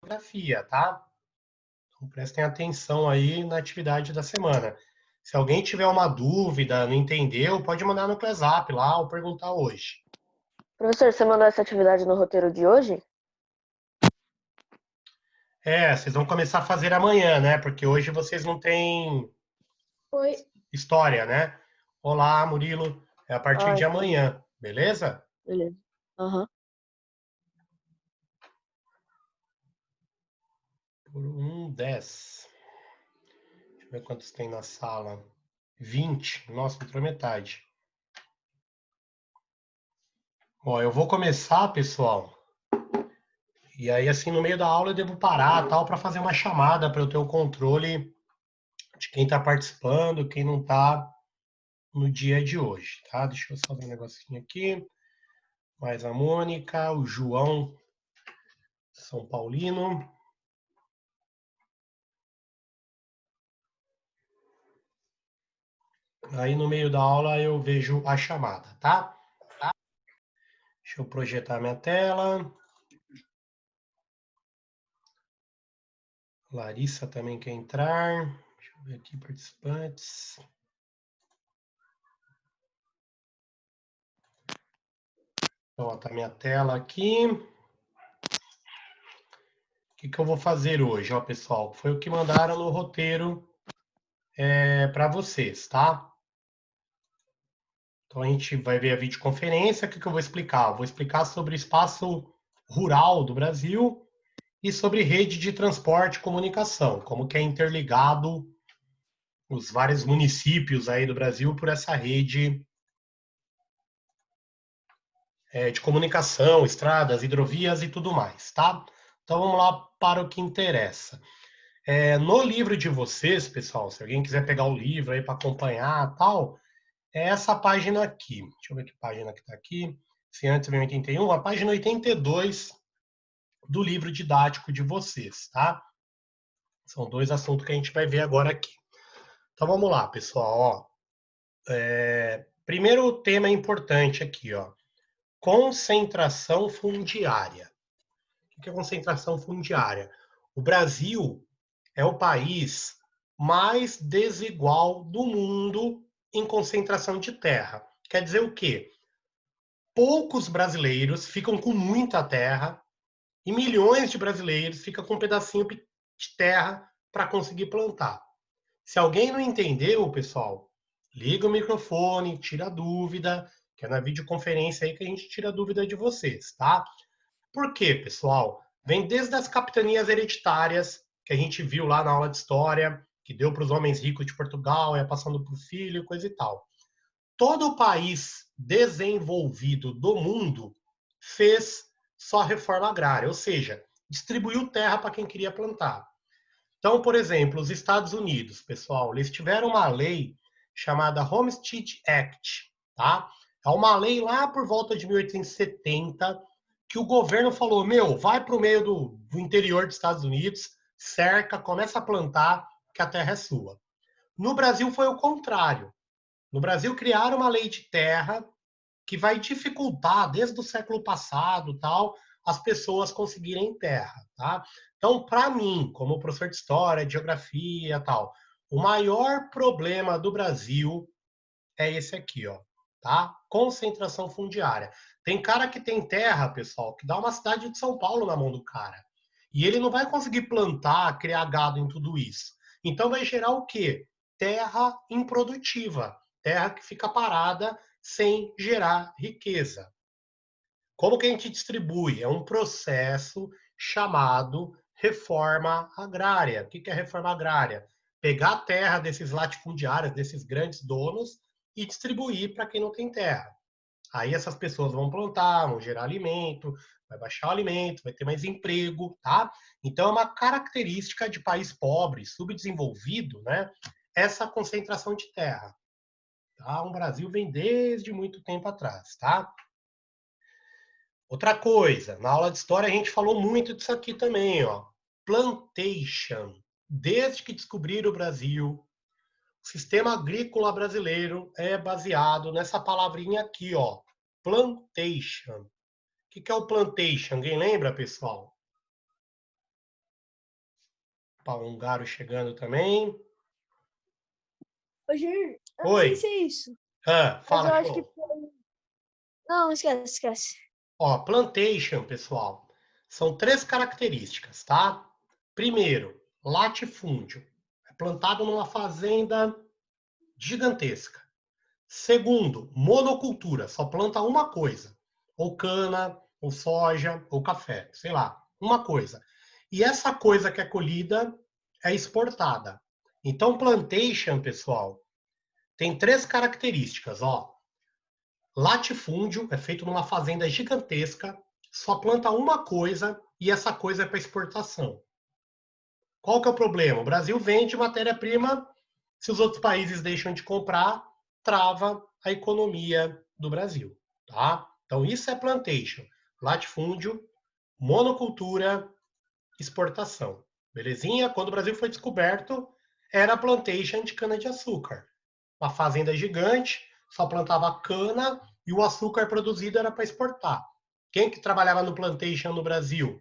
geografia, tá? Então, prestem atenção aí na atividade da semana. Se alguém tiver uma dúvida, não entendeu, pode mandar no WhatsApp lá ou perguntar hoje. Professor, você mandou essa atividade no roteiro de hoje? Vocês vão começar a fazer amanhã, né? Porque hoje vocês não têm Oi. história, né? Olá, Murilo. É a partir Ah, de entendi. amanhã, beleza? Beleza. Aham. Por 10. Deixa eu ver quantos tem na sala. 20. Nossa, entrou metade. Ó, eu vou começar, pessoal. E aí, assim, no meio da aula eu devo parar, tal, para fazer uma chamada para eu ter o controle de quem está participando, quem não está no dia de hoje, tá? Deixa eu só ver um negocinho aqui. Mais a Mônica, o João São Paulino. Aí no meio da aula eu vejo a chamada, tá? Deixa eu projetar minha tela. Larissa também quer entrar. Deixa eu ver aqui, participantes. Então, tá minha tela aqui. O que eu vou fazer hoje, ó, pessoal? Foi o que mandaram no roteiro para vocês, tá? Então a gente vai ver a videoconferência. O que eu vou explicar? Eu vou explicar sobre o espaço rural do Brasil e sobre rede de transporte e comunicação, como que é interligado os vários municípios aí do Brasil por essa rede de comunicação, estradas, hidrovias e tudo mais, tá? Então vamos lá para o que interessa. No livro de vocês, pessoal, se alguém quiser pegar o livro aí para acompanhar tal, é essa página aqui. Deixa eu ver que página que está aqui. Se antes vem 81, a página 82 do livro didático de vocês, tá? São dois assuntos que a gente vai ver agora aqui. Então vamos lá, pessoal. Ó, primeiro tema importante aqui, ó. Concentração fundiária. O que é concentração fundiária? O Brasil é o país mais desigual do mundo em concentração de terra. Quer dizer o quê? Poucos brasileiros ficam com muita terra e milhões de brasileiros ficam com um pedacinho de terra para conseguir plantar. Se alguém não entendeu, pessoal, liga o microfone, tira a dúvida, que é na videoconferência aí que a gente tira a dúvida de vocês, tá? Por quê, pessoal? Vem desde as capitanias hereditárias, que a gente viu lá na aula de história, que deu para os homens ricos de Portugal, ia passando para o filho, coisa e tal. Todo o país desenvolvido do mundo fez só reforma agrária, ou seja, distribuiu terra para quem queria plantar. Então, por exemplo, os Estados Unidos, pessoal, eles tiveram uma lei chamada Homestead Act, tá? É uma lei lá por volta de 1870 que o governo falou, meu, vai para o meio do interior dos Estados Unidos, cerca, começa a plantar, que a terra é sua. No Brasil foi o contrário. No Brasil criaram uma lei de terra que vai dificultar desde o século passado, tal, as pessoas conseguirem terra, tá? Então, para mim, como professor de história, de geografia, tal, o maior problema do Brasil é esse aqui, ó, tá? Concentração fundiária. Tem cara que tem terra, pessoal, que dá uma cidade de São Paulo na mão do cara. E ele não vai conseguir plantar, criar gado em tudo isso. Então vai gerar o quê? Terra improdutiva, terra que fica parada sem gerar riqueza. Como que a gente distribui? É um processo chamado reforma agrária. O que é reforma agrária? Pegar a terra desses latifundiários, desses grandes donos, e distribuir para quem não tem terra. Aí essas pessoas vão plantar, vão gerar alimento, vai baixar o alimento, vai ter mais emprego, tá? Então é uma característica de país pobre, subdesenvolvido, né? Essa concentração de terra. Tá? O Brasil vem desde muito tempo atrás, tá? Outra coisa, na aula de história a gente falou muito disso aqui também, ó. Plantation. Desde que descobriram o Brasil, o sistema agrícola brasileiro é baseado nessa palavrinha aqui, ó. Plantation. O que é o plantation? Alguém lembra, pessoal? Paulo Húngaro chegando também. Ô, Jair, eu não sei Oi. se é isso. Mas Fala, eu acho que show. foi. Não, esquece. Ó, plantation, pessoal, são 3 características, tá? Primeiro, latifúndio. É plantado numa fazenda gigantesca. Segundo, monocultura, só planta uma coisa. Ou cana, ou soja, ou café, sei lá, uma coisa. E essa coisa que é colhida é exportada. Então, plantation, pessoal, tem 3 características, ó. Latifúndio é feito numa fazenda gigantesca, só planta uma coisa e essa coisa é para exportação. Qual que é o problema? O Brasil vende matéria-prima, se os outros países deixam de comprar, trava a economia do Brasil, tá? Então isso é plantation, latifúndio, monocultura, exportação. Belezinha? Quando o Brasil foi descoberto, era plantation de cana-de-açúcar. Uma fazenda gigante, só plantava cana e o açúcar produzido era para exportar. Quem que trabalhava no plantation no Brasil?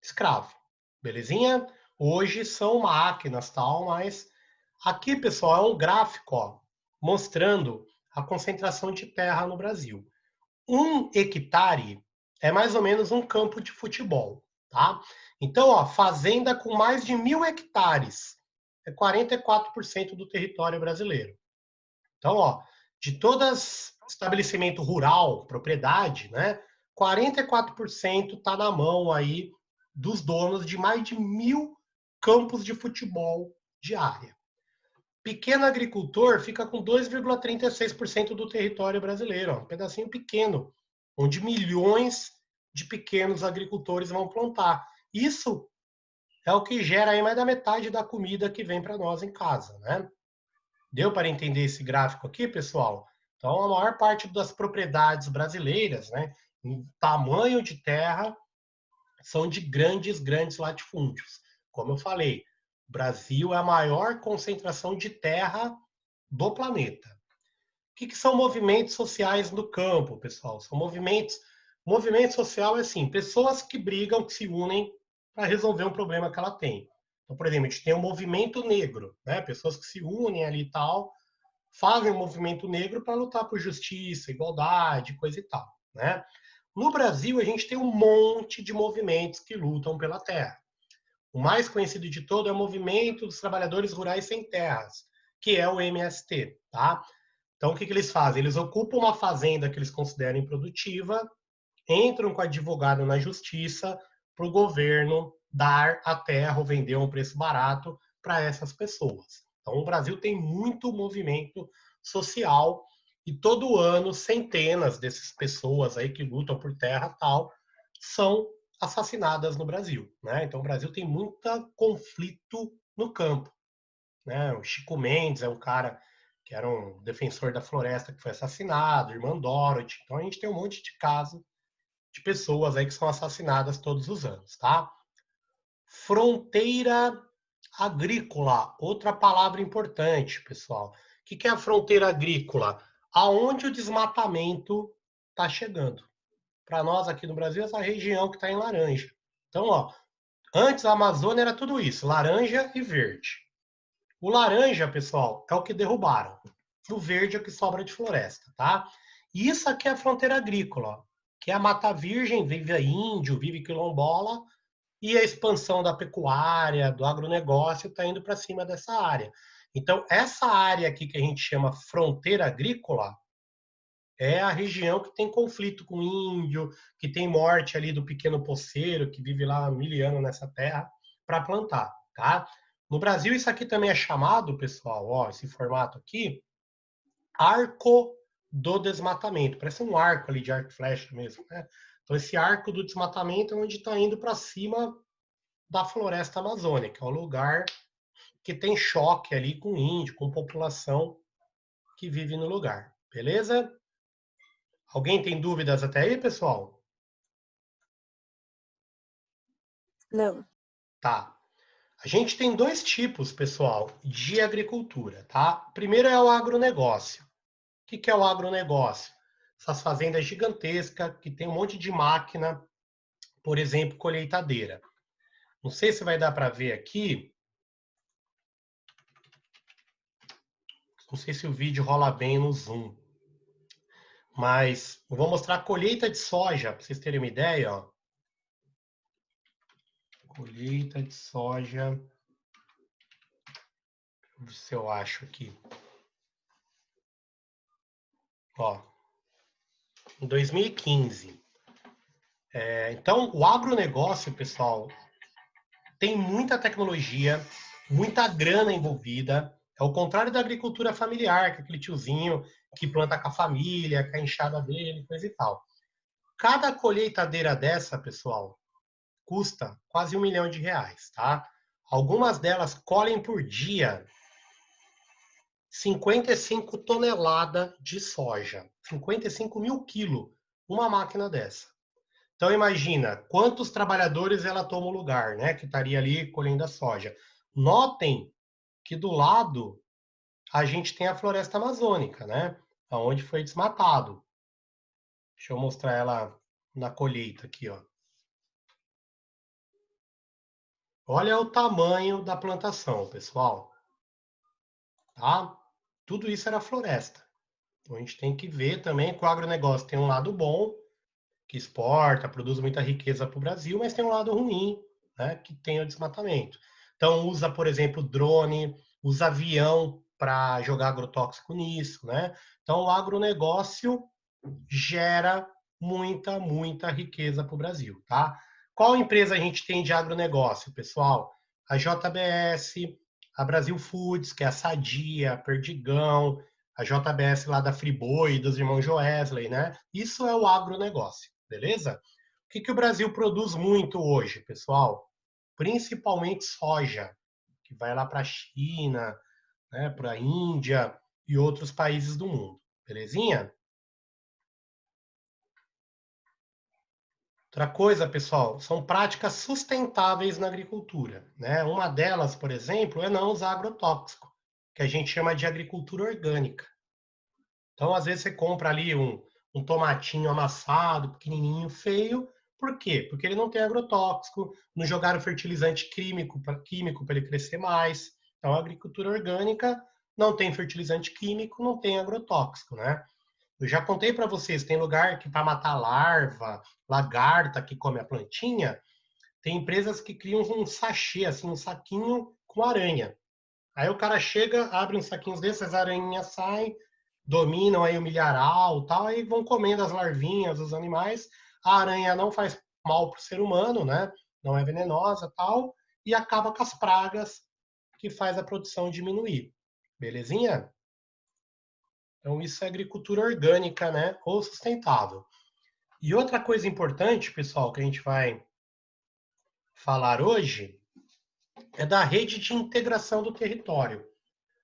Escravo. Belezinha? Hoje são máquinas tal, mas aqui, pessoal, é um gráfico, ó, mostrando a concentração de terra no Brasil. 1 hectare é mais ou menos um campo de futebol, tá? Então, ó, fazenda com mais de 1.000 hectares é 44% do território brasileiro. Então, ó, de todas estabelecimento rural, propriedade, né, 44% está na mão aí dos donos de mais de 1.000 campos de futebol de área. Pequeno agricultor fica com 2,36% do território brasileiro, ó, um pedacinho pequeno, onde milhões de pequenos agricultores vão plantar. Isso é o que gera aí mais da metade da comida que vem para nós em casa, né? Deu para entender esse gráfico aqui, pessoal? Então, a maior parte das propriedades brasileiras, né, em tamanho de terra, são de grandes latifúndios. Como eu falei, o Brasil é a maior concentração de terra do planeta. O que são movimentos sociais no campo, pessoal? São movimentos. Movimento social é assim, pessoas que brigam, que se unem para resolver um problema que ela tem. Então, por exemplo, a gente tem o movimento negro, né? Pessoas que se unem ali e tal, fazem o movimento negro para lutar por justiça, igualdade, coisa e tal, né? No Brasil, a gente tem um monte de movimentos que lutam pela terra. O mais conhecido de todo é o Movimento dos Trabalhadores Rurais Sem Terras, que é o MST, tá? Então, o que eles fazem? Eles ocupam uma fazenda que eles consideram improdutiva, entram com advogado na justiça para o governo dar a terra ou vender a um preço barato para essas pessoas. Então, o Brasil tem muito movimento social e todo ano centenas dessas pessoas aí que lutam por terra tal são assassinadas no Brasil, né? Então, o Brasil tem muito conflito no campo, né? O Chico Mendes é um cara que era um defensor da floresta que foi assassinado, irmã Dorothy. Então, a gente tem um monte de casos de pessoas aí que são assassinadas todos os anos, tá? Fronteira agrícola, outra palavra importante, pessoal. O que é a fronteira agrícola? Aonde o desmatamento está chegando. Para nós aqui no Brasil, essa região que está em laranja. Então, ó, antes a Amazônia era tudo isso, laranja e verde. O laranja, pessoal, é o que derrubaram. O verde é o que sobra de floresta, tá? E isso aqui é a fronteira agrícola, ó, que é a Mata Virgem, vive índio, vive quilombola, e a expansão da pecuária, do agronegócio está indo para cima dessa área. Então, essa área aqui que a gente chama fronteira agrícola é a região que tem conflito com o índio, que tem morte ali do pequeno poceiro que vive lá há 1.000 anos nessa terra para plantar, tá? No Brasil, isso aqui também é chamado, pessoal, ó, esse formato aqui, arco do desmatamento. Parece um arco ali de arco e flecha mesmo, né? Então, esse arco do desmatamento é onde está indo para cima da floresta amazônica, é o lugar que tem choque ali com índio, com população que vive no lugar. Beleza? Alguém tem dúvidas até aí, pessoal? Não. Tá. A gente tem 2 tipos, pessoal, de agricultura, tá? Primeiro é o agronegócio. O que é o agronegócio? Essas fazendas gigantescas que tem um monte de máquina, por exemplo, colheitadeira. Não sei se vai dar para ver aqui. Não sei se o vídeo rola bem no Zoom. Mas eu vou mostrar a colheita de soja, para vocês terem uma ideia. Ó. Colheita de soja. Deixa eu ver se eu acho aqui. Ó, em 2015. Então, o agronegócio, pessoal, tem muita tecnologia, muita grana envolvida. É o contrário da agricultura familiar, que é aquele tiozinho que planta com a família, com a enxada dele, coisa e tal. Cada colheitadeira dessa, pessoal, custa quase R$1 milhão, tá? Algumas delas colhem por dia 55 toneladas de soja. 55 mil quilos, uma máquina dessa. Então imagina quantos trabalhadores ela toma o lugar, né? Que estaria ali colhendo a soja. Notem que do lado a gente tem a floresta amazônica, né? Onde foi desmatado. Deixa eu mostrar ela na colheita aqui, ó. Olha o tamanho da plantação, pessoal. Tá? Tudo isso era floresta. Então a gente tem que ver também que o agronegócio tem um lado bom, que exporta, produz muita riqueza para o Brasil, mas tem um lado ruim, né, que tem o desmatamento. Então, usa, por exemplo, drone, usa avião para jogar agrotóxico nisso, né? Então, o agronegócio gera muita riqueza para o Brasil, tá? Qual empresa a gente tem de agronegócio, pessoal? A JBS, a Brasil Foods, que é a Sadia, a Perdigão, a JBS lá da Friboi, dos irmãos Joesley, né? Isso é o agronegócio, beleza? O que o Brasil produz muito hoje, pessoal? Principalmente soja, que vai lá para a China, né, para a Índia e outros países do mundo, belezinha? Outra coisa, pessoal, são práticas sustentáveis na agricultura, né? Uma delas, por exemplo, é não usar agrotóxico, que a gente chama de agricultura orgânica. Então, às vezes, você compra ali um tomatinho amassado, pequenininho, feio. Por quê? Porque ele não tem agrotóxico, não jogaram fertilizante químico para ele crescer mais. Então, a agricultura orgânica não tem fertilizante químico, não tem agrotóxico, né? Eu já contei para vocês, tem lugar que para matar larva, lagarta que come a plantinha, tem empresas que criam um sachê, assim, um saquinho com aranha. Aí o cara chega, abre uns saquinhos desses, as aranhas saem, dominam aí o milharal, tal, aí vão comendo as larvinhas, os animais. A aranha não faz mal para o ser humano, né? Não é venenosa, tal, e acaba com as pragas que faz a produção diminuir. Belezinha? Então isso é agricultura orgânica, né? Ou sustentável. E outra coisa importante, pessoal, que a gente vai falar hoje é da rede de integração do território.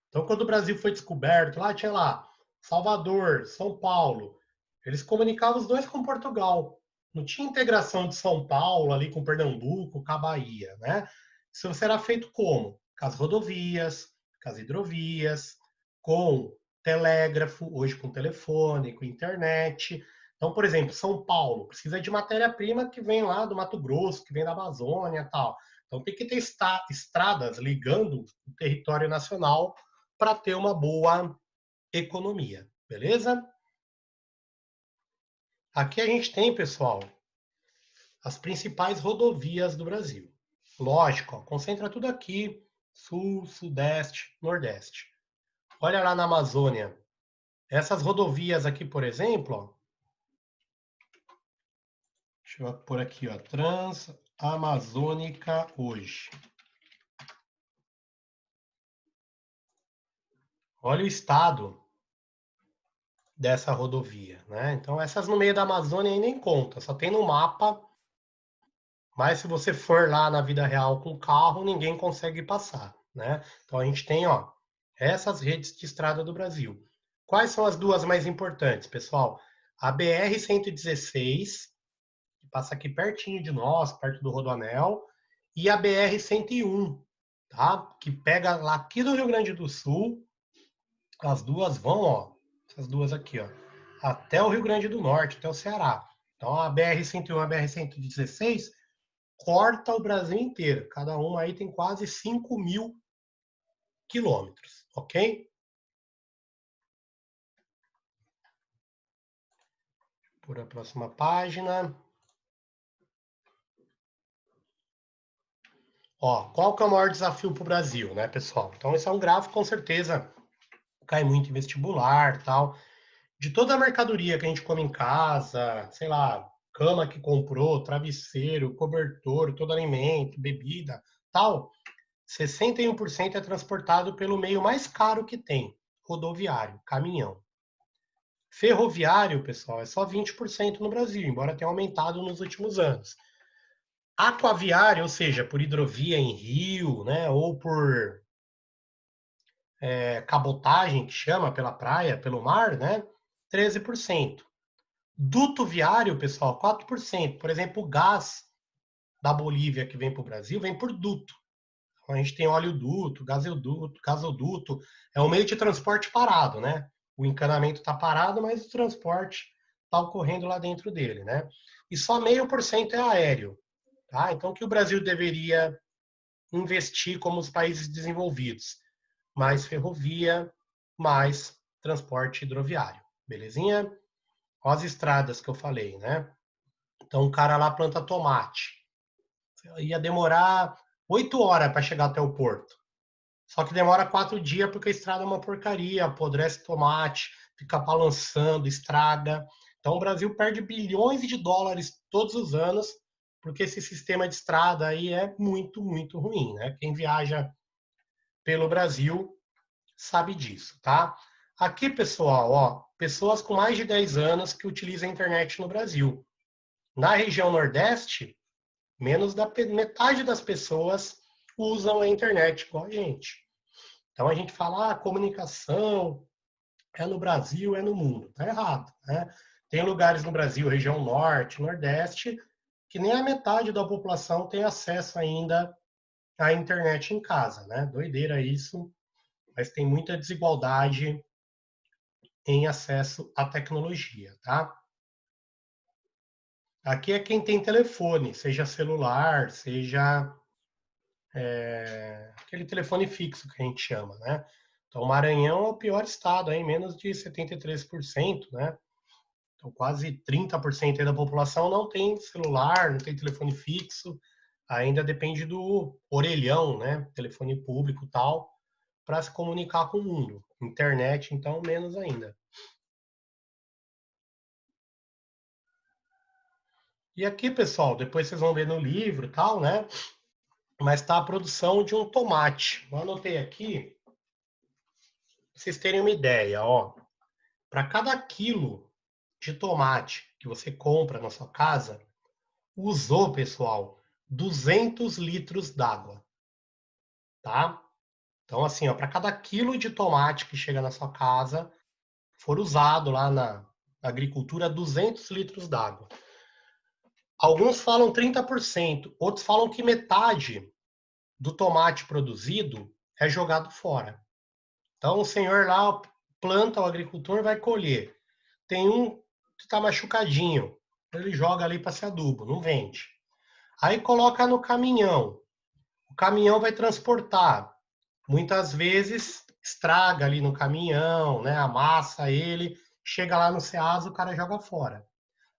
Então, quando o Brasil foi descoberto, lá tinha lá Salvador, São Paulo, eles comunicavam os dois com Portugal. Não tinha integração de São Paulo ali com Pernambuco, com a Bahia, né? Isso será feito como? Com as rodovias, com as hidrovias, com telégrafo, hoje com telefone, com internet. Então, por exemplo, São Paulo precisa de matéria-prima que vem lá do Mato Grosso, que vem da Amazônia e tal. Então, tem que ter estradas ligando o território nacional para ter uma boa economia, beleza? Aqui a gente tem, pessoal, as principais rodovias do Brasil. Lógico, ó, concentra tudo aqui, sul, sudeste, nordeste. Olha lá na Amazônia. Essas rodovias aqui, por exemplo, ó, deixa eu pôr aqui, ó, Transamazônica hoje. Olha o estado dessa rodovia, né? Então essas no meio da Amazônia aí nem conta, só tem no mapa. Mas se você for lá na vida real com carro, ninguém consegue passar, né? Então a gente tem, ó, essas redes de estrada do Brasil. Quais são as duas mais importantes, pessoal? A BR-116, que passa aqui pertinho de nós, perto do Rodoanel, e a BR-101, tá? Que pega lá aqui do Rio Grande do Sul. As duas vão, ó, essas duas aqui, ó, até o Rio Grande do Norte, até o Ceará. Então a BR-101 e a BR-116 corta o Brasil inteiro. Cada uma aí tem quase 5.000 quilômetros, ok? Por a próxima página. Ó, qual que é o maior desafio para o Brasil, né, pessoal? Então, esse é um gráfico, com certeza, cai muito em vestibular, tal. De toda a mercadoria que a gente come em casa, sei lá, cama que comprou, travesseiro, cobertor, todo alimento, bebida, tal, 61% é transportado pelo meio mais caro que tem, rodoviário, caminhão. Ferroviário, pessoal, é só 20% no Brasil, embora tenha aumentado nos últimos anos. Aquaviário, ou seja, por hidrovia em rio, né, ou por cabotagem, que chama, pela praia, pelo mar, né, 13%. Duto viário, pessoal, 4%. Por exemplo, o gás da Bolívia que vem para o Brasil vem por duto. Então, a gente tem oleoduto, gasoduto, é um meio de transporte parado, né? O encanamento está parado, mas o transporte está ocorrendo lá dentro dele, né? E só 0,5% é aéreo, tá? Então, o que o Brasil deveria investir como os países desenvolvidos? Mais ferrovia, mais transporte hidroviário, belezinha? Olha as estradas que eu falei, né? Então, o cara lá planta tomate. Ia demorar 8 horas para chegar até o porto. Só que demora 4 dias porque a estrada é uma porcaria, apodrece tomate, fica balançando, estraga. Então, o Brasil perde bilhões de dólares todos os anos porque esse sistema de estrada aí é muito, muito ruim, né? Quem viaja pelo Brasil sabe disso, tá? Aqui, pessoal, ó, pessoas com mais de 10 anos que utilizam a internet no Brasil. Na região Nordeste, menos da metade das pessoas usam a internet igual a gente. Então a gente fala, comunicação é no Brasil, é no mundo. Tá errado, né? Tem lugares no Brasil, região Norte, Nordeste, que nem a metade da população tem acesso ainda à internet em casa, né? Doideira isso, mas tem muita desigualdade em acesso à tecnologia, tá? Aqui é quem tem telefone, seja celular, seja aquele telefone fixo que a gente chama, né? Então, o Maranhão é o pior estado, aí, menos de 73%, né? Então, quase 30% aí da população não tem celular, não tem telefone fixo, ainda depende do orelhão, né? Telefone público e tal, para se comunicar com o mundo. Internet, então, menos ainda. E aqui, pessoal, depois vocês vão ver no livro e tal, né? Mas está a produção de um tomate. Eu anotei aqui, pra vocês terem uma ideia, ó. Para cada quilo de tomate que você compra na sua casa, usou, pessoal, 200 litros d'água, tá? Então, assim, ó, para cada quilo de tomate que chega na sua casa, for usado lá na agricultura 200 litros d'água. Alguns falam 30%, outros falam que metade do tomate produzido é jogado fora. Então, o senhor lá planta, o agricultor vai colher. Tem um que está machucadinho, ele joga ali para ser adubo, não vende. Aí coloca no caminhão. O caminhão vai transportar. Muitas vezes estraga ali no caminhão, né? Amassa ele, chega lá no Ceasa, o cara joga fora.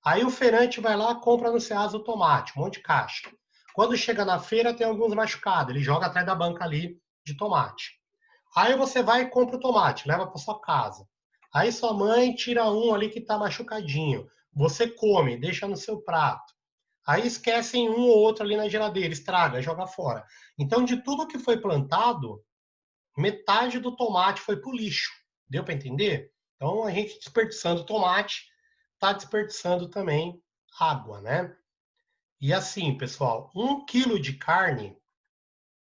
Aí o feirante vai lá, compra no Ceasa o tomate, um monte de caixa. Quando chega na feira, tem alguns machucados, ele joga atrás da banca ali de tomate. Aí você vai e compra o tomate, leva para sua casa. Aí sua mãe tira um ali que está machucadinho. Você come, deixa no seu prato. Aí esquecem um ou outro ali na geladeira, estraga, joga fora. Então, de tudo que foi plantado, metade do tomate foi para o lixo. Deu para entender? Então, a gente desperdiçando tomate, está desperdiçando também água, né? E assim, pessoal, 1 quilo de carne,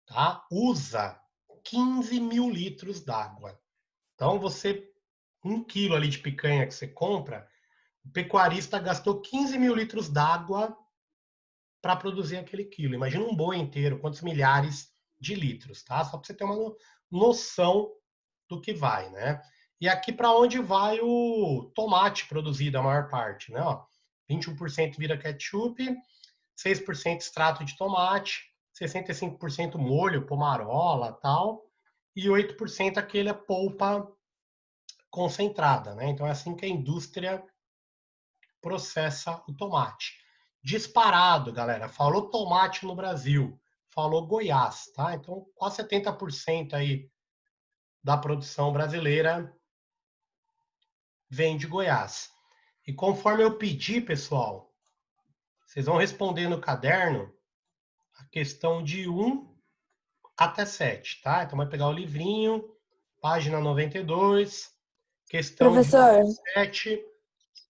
tá, usa 15.000 litros d'água. Então, 1 quilo ali de picanha que você compra, o pecuarista gastou 15.000 litros d'água para produzir aquele quilo. Imagina um boi inteiro, quantos milhares de litros, tá? Só para você ter uma noção do que vai, né? E aqui para onde vai o tomate produzido, a maior parte, né? Ó, 21% vira ketchup, 6% extrato de tomate, 65% molho, pomarola, tal, e 8% aquele polpa concentrada, né? Então é assim que a indústria processa o tomate. Disparado, galera. Falou tomate no Brasil, falou Goiás, tá? Então quase 70% aí da produção brasileira vem de Goiás. E conforme eu pedi, pessoal, vocês vão responder no caderno a questão de 1 até 7, tá? Então vai pegar o livrinho, página 92, questão de 1 Professor, até 7,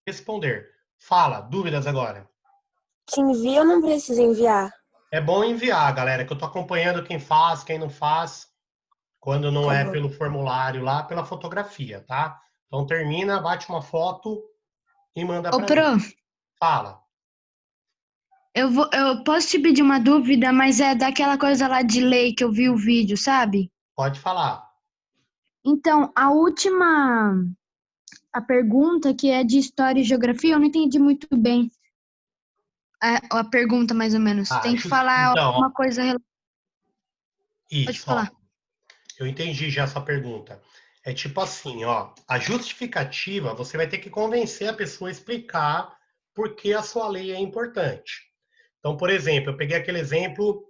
responder. Fala, dúvidas agora. te envia ou não precisa enviar? É bom enviar, galera, que eu tô acompanhando quem faz, quem não faz, quando não Tá é bom. pelo formulário lá, pela fotografia, tá? Então termina, bate uma foto e manda Ô, para mim. prof, Fala. eu posso te pedir uma dúvida, mas é daquela coisa lá de lei que eu vi o vídeo, sabe? Pode falar. Então, a pergunta que é de história e geografia, eu não entendi muito bem a pergunta, mais ou menos. Tem que falar Então, alguma coisa. Pode isso, ó. falar. Eu entendi já essa pergunta. É tipo assim, ó, a justificativa, você vai ter que convencer a pessoa a explicar por que a sua lei é importante. Então, por exemplo, eu peguei aquele exemplo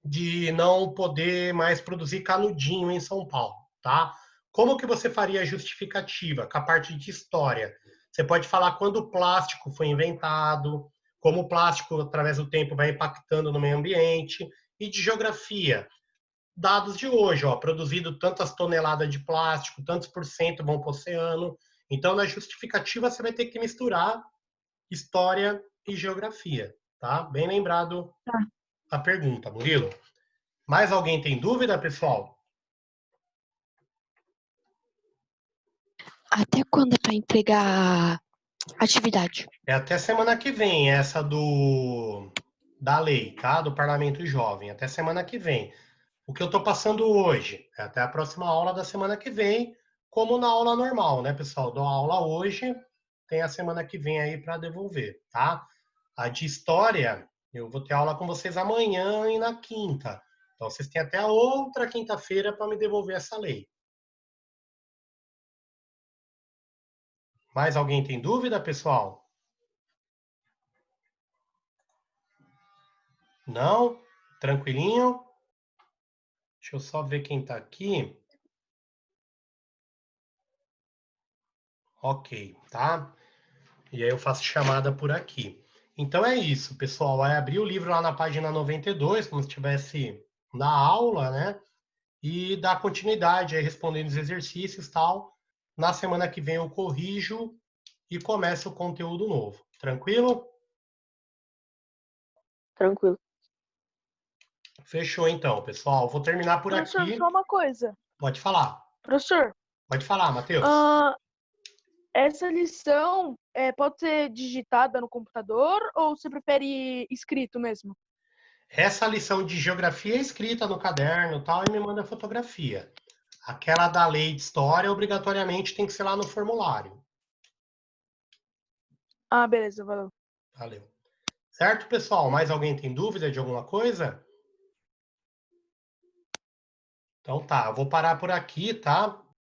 de não poder mais produzir canudinho em São Paulo, tá? Como que você faria a justificativa? Com a parte de história. Você pode falar quando o plástico foi inventado, como o plástico, através do tempo, vai impactando no meio ambiente, e de geografia. Dados de hoje, ó, produzido tantas toneladas de plástico, tantos por cento vão para o oceano. Então, na justificativa, você vai ter que misturar história e geografia, tá? Bem lembrado Tá. a pergunta, Murilo. Mais alguém tem dúvida, pessoal? Até quando é para entregar a atividade? É até semana que vem, essa da lei, tá? Do Parlamento Jovem. Até semana que vem. O que eu estou passando hoje é até a próxima aula da semana que vem, como na aula normal, né, pessoal? Dou aula hoje, tem a semana que vem aí para devolver, tá? A de história, eu vou ter aula com vocês amanhã e na quinta. Então, vocês têm até a outra quinta-feira para me devolver essa lei. Mais alguém tem dúvida, pessoal? Não? Tranquilinho? Deixa eu só ver quem está aqui. Ok, tá? E aí eu faço chamada por aqui. Então é isso, pessoal. Vai abrir o livro lá na página 92, como se estivesse na aula, né? E dar continuidade aí respondendo os exercícios e tal. Na semana que vem eu corrijo e começo o conteúdo novo. Tranquilo? Tranquilo. Fechou então, pessoal. Vou terminar por Professor, aqui. só uma coisa. Pode falar. Professor, Pode falar, Matheus. essa lição pode ser digitada no computador ou você prefere escrito mesmo? Essa lição de geografia é escrita no caderno e tal, e me manda a fotografia. Aquela da lei de história, obrigatoriamente, tem que ser lá no formulário. Ah, beleza, valeu. Valeu. Certo, pessoal? Mais alguém tem dúvida de alguma coisa? Então tá, eu vou parar por aqui, tá?